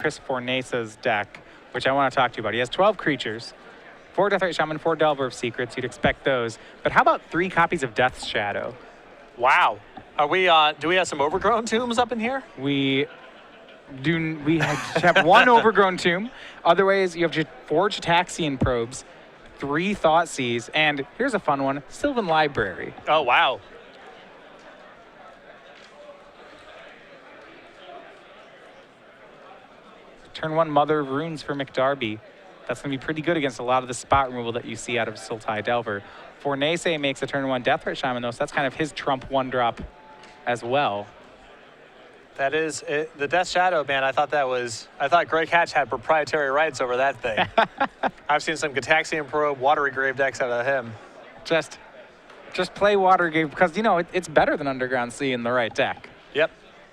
Chris Fornace's deck, which I want to talk to you about. He has 12 creatures, 4 Deathrite Shaman, 4 Delver of Secrets. You'd expect those. But how about 3 copies of Death's Shadow? Wow. Are we? Do we have some overgrown tombs up in here? We have 1 overgrown tomb. Otherwise, you have 4 Gitaxian probes, 3 Thoughtseize, and here's a fun one, Sylvan Library. Oh, wow. Turn 1 Mother of Runes for McDarby. That's going to be pretty good against a lot of the spot removal that you see out of Sultai Delver. Fornace makes a turn 1 Deathrite Shaman, though, so that's kind of his trump 1-drop as well. That is it. The Death Shadow, man. I thought Greg Hatch had proprietary rights over that thing. I've seen some Gitaxian Probe, Watery Grave decks out of him. Just play Watery Grave because, you know, it's better than Underground Sea in the right deck. Yep.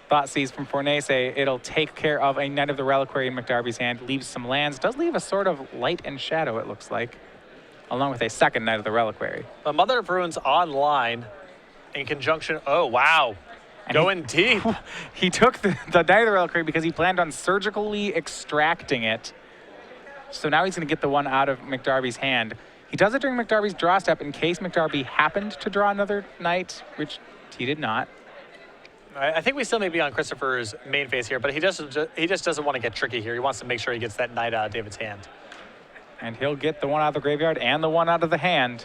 Thoughtseize from Fornace, it'll take care of a Knight of the Reliquary in McDarby's hand, leaves some lands, does leave a sort of light and shadow, it looks like, along with a second Knight of the Reliquary. The Mother of Runes online in conjunction, oh, wow. And going deep. He took the Knight of the Reliquary because he planned on surgically extracting it. So now he's going to get the one out of McDarby's hand. He does it during McDarby's draw step in case McDarby happened to draw another Knight, which he did not. I think we still may be on Christopher's main phase here, but he just doesn't want to get tricky here. He wants to make sure he gets that Knight out of David's hand. And he'll get the one out of the graveyard and the one out of the hand.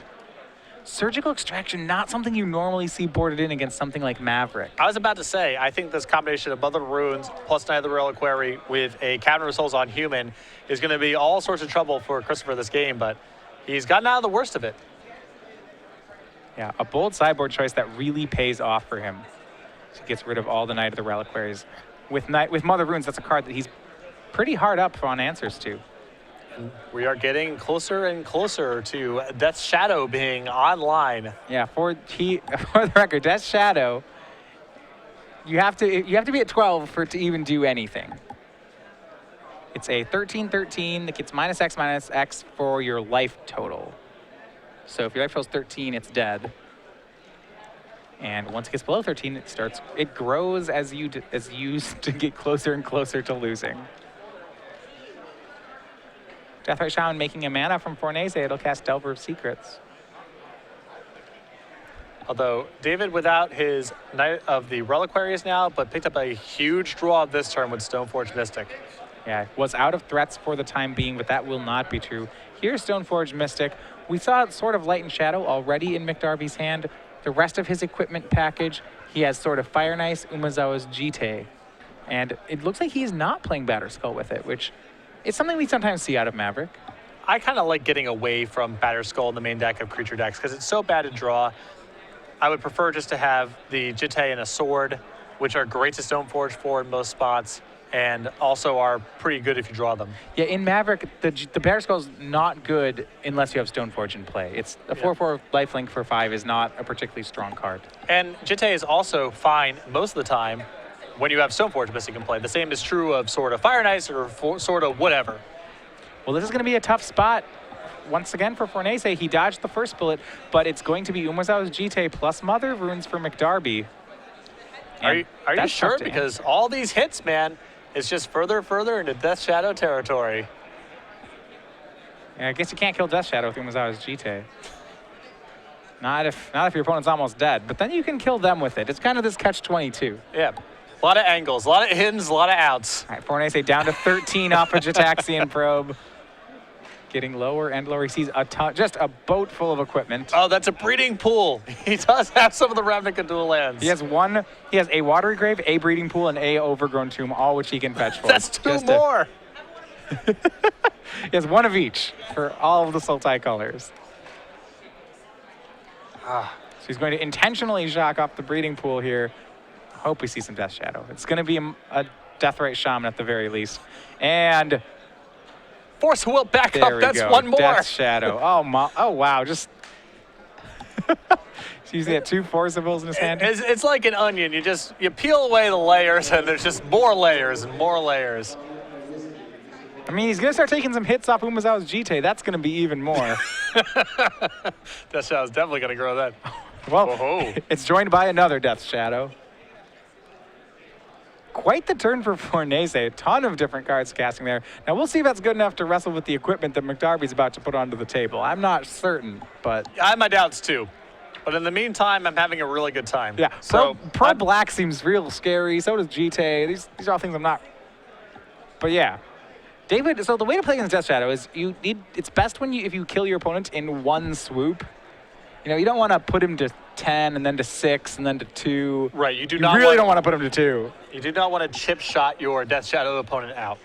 Surgical Extraction, not something you normally see boarded in against something like Maverick. I was about to say, I think this combination of Mother of Runes plus Knight of the Reliquary with a Cavern of Souls on human is going to be all sorts of trouble for Christopher this game, but he's gotten out of the worst of it. Yeah, a bold sideboard choice that really pays off for him. So he gets rid of all the Knight of the Reliquaries. With Mother of Runes, that's a card that he's pretty hard up on answers to. And we are getting closer and closer to Death's Shadow being online. Yeah, for the record, Death's Shadow, you have to be at 12 for it to even do anything. It's a 13-13 that gets -X for your life total. So if your life total is 13, it's dead. And once it gets below 13, it grows as you get closer and closer to losing. Deathrite Shaman making a mana from Fornace, it'll cast Delver of Secrets. Although David without his Knight of the Reliquaries now, but picked up a huge draw this turn with Stoneforge Mystic. Yeah, was out of threats for the time being, but that will not be true. Here's Stoneforge Mystic. We saw sort of Light and Shadow already in McDarby's hand. The rest of his equipment package, he has sort of Fire Nice, Umezawa's Jite. And it looks like he's not playing Batterskull with it, which is something we sometimes see out of Maverick. I kind of like getting away from Batterskull in the main deck of creature decks because it's so bad to draw. I would prefer just to have the Jite and a Sword, which are great to Stoneforge for in most spots, and also are pretty good if you draw them. Yeah, in Maverick, the Batterskull's not good unless you have Stoneforge in play. It's a 4/4 lifelink for 5 is not a particularly strong card. And Jite is also fine most of the time when you have Stoneforge Mystic in play. The same is true of sort of Fire Nice or sort of whatever. Well, this is going to be a tough spot. Once again for Fornace, he dodged the first bullet, but it's going to be Umezawa's Jite plus Mother of Runes for McDarby. Are you sure? Because all these hits, man, it's just further and further into Death Shadow territory. Yeah, I guess you can't kill Death Shadow with Umezawa's Jite. Not if your opponent's almost dead, but then you can kill them with it. It's kind of this catch-22. Yeah, a lot of angles, a lot of ins, a lot of outs. All right, Fornace down to 13 off a Gitaxian Probe. Getting lower and lower. He sees just a boat full of equipment. Oh, that's a breeding pool. He does have some of the Ravnica dual lands. He has a Watery Grave, a breeding pool, and a Overgrown Tomb, all which he can fetch for. That's two more. He has one of each for all of the Sultai colors. So he's going to intentionally shock off the breeding pool here. I hope we see some Death Shadow. It's going to be a Deathrite Shaman at the very least. And Force Will back up. That's one more. Death Shadow. Oh wow. Just he's using that 2 Forcibles in his hand. It's like an onion. You peel away the layers, and there's just more layers and more layers. I mean, he's going to start taking some hits off Umezawa's Jite. That's going to be even more. Death Shadow's definitely going to grow that. Well, it's joined by another Death Shadow. quite the turn for Fornace. A ton of different cards casting there. Now we'll see if that's good enough to wrestle with the equipment that McDarby's about to put onto the table. I'm not certain, but I have my doubts too. But in the meantime, I'm having a really good time. yeah. So Pro Black seems real scary. So does GT. These are all things I'm not. But yeah. David, so the way to play against Death Shadow is it's best if you kill your opponent in one swoop. You don't want to put him to 10 and then to 6 and then to 2. Right, you really don't want to put him to 2. You do not want to chip shot your Death Shadow opponent out.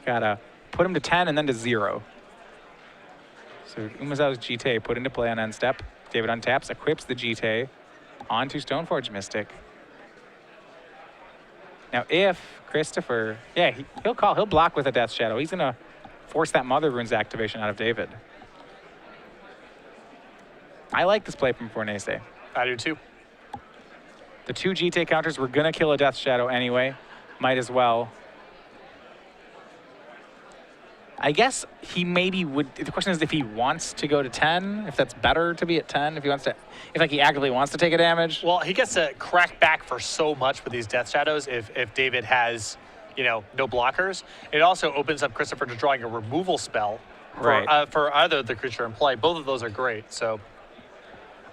Gotta put him to 10 and then to 0. So Umezawa's GT put into play on end step. David untaps, equips the GT onto Stoneforge Mystic. Now if Christopher, yeah, he'll block with a Death Shadow. He's gonna force that Mother Rune's activation out of David. I like this play from Fornace. I do too. The 2 GT counters were gonna kill a Death Shadow anyway. Might as well. I guess he maybe would. The question is if he wants to go to 10, if that's better to be at 10, if he actively wants to take a damage. Well, he gets to crack back for so much with these Death Shadows if David has, no blockers. It also opens up Christopher to drawing a removal spell for either the creature in play. Both of those are great. So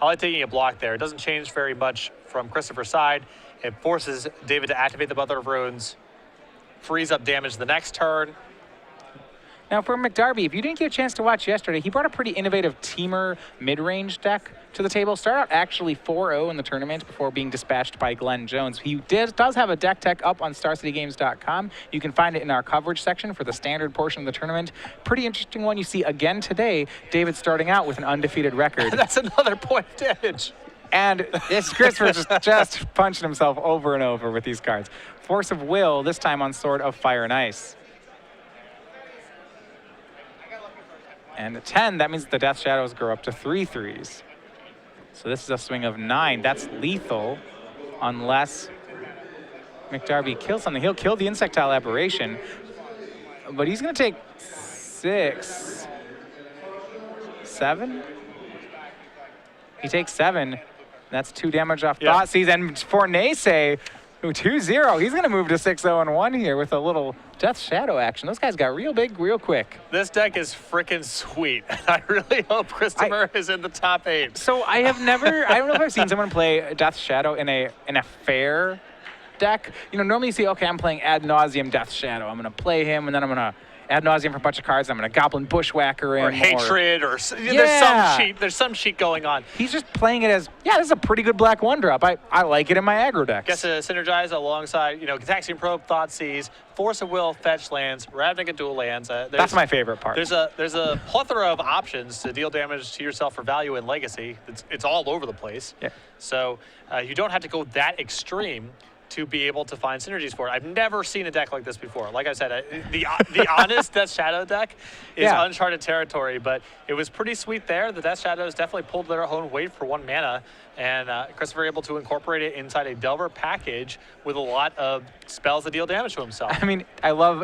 I like taking a block there. It doesn't change very much from Christopher's side. It forces David to activate the Mother of Runes, frees up damage the next turn. Now for McDarby, if you didn't get a chance to watch yesterday, he brought a pretty innovative teamer mid-range deck to the table. Started out actually 4-0 in the tournament before being dispatched by Glenn Jones. He does have a deck tech up on StarCityGames.com. You can find it in our coverage section for the standard portion of the tournament. Pretty interesting one you see again today. David starting out with an undefeated record. That's another point of damage. And it's Christopher just punching himself over and over with these cards. Force of Will, this time on Sword of Fire and Ice. And at 10, that means the Death Shadows grow up to 3 3s. So this is a swing of 9. That's lethal unless McDarby kills something. He'll kill the Insectile Aberration, but he's going to take 6, 7. He takes 7. That's 2 damage off Thoughtseize. And Fornace, 2-0. He's going to move to 6-0-1 here with a little Death Shadow action. Those guys got real big, real quick. This deck is freaking sweet. I really hope Christopher is in the top 8. So I don't know if I've seen someone play Death Shadow in a fair deck. Normally you see, okay, I'm playing Ad Nauseam Death Shadow. I'm going to play him, and then I'm going to Ad Nauseam for a bunch of cards. I'm going to Goblin Bushwhacker him. Or Hatred, or there's some cheat going on. He's just playing it as, this is a pretty good black 1-drop. I like it in my aggro decks. Gets to synergize alongside, Gitaxian Probe, Thoughtseize, Force of Will, fetch lands, Ravnica dual lands. That's my favorite part. There's a plethora of options to deal damage to yourself for value in Legacy. It's all over the place. Yeah. So you don't have to go that extreme to be able to find synergies for it. I've never seen a deck like this before. Like I said, the honest Death Shadow deck is uncharted territory, but it was pretty sweet there. The Death Shadows definitely pulled their own weight for 1 mana, and Christopher able to incorporate it inside a Delver package with a lot of spells that deal damage to himself. I mean, I love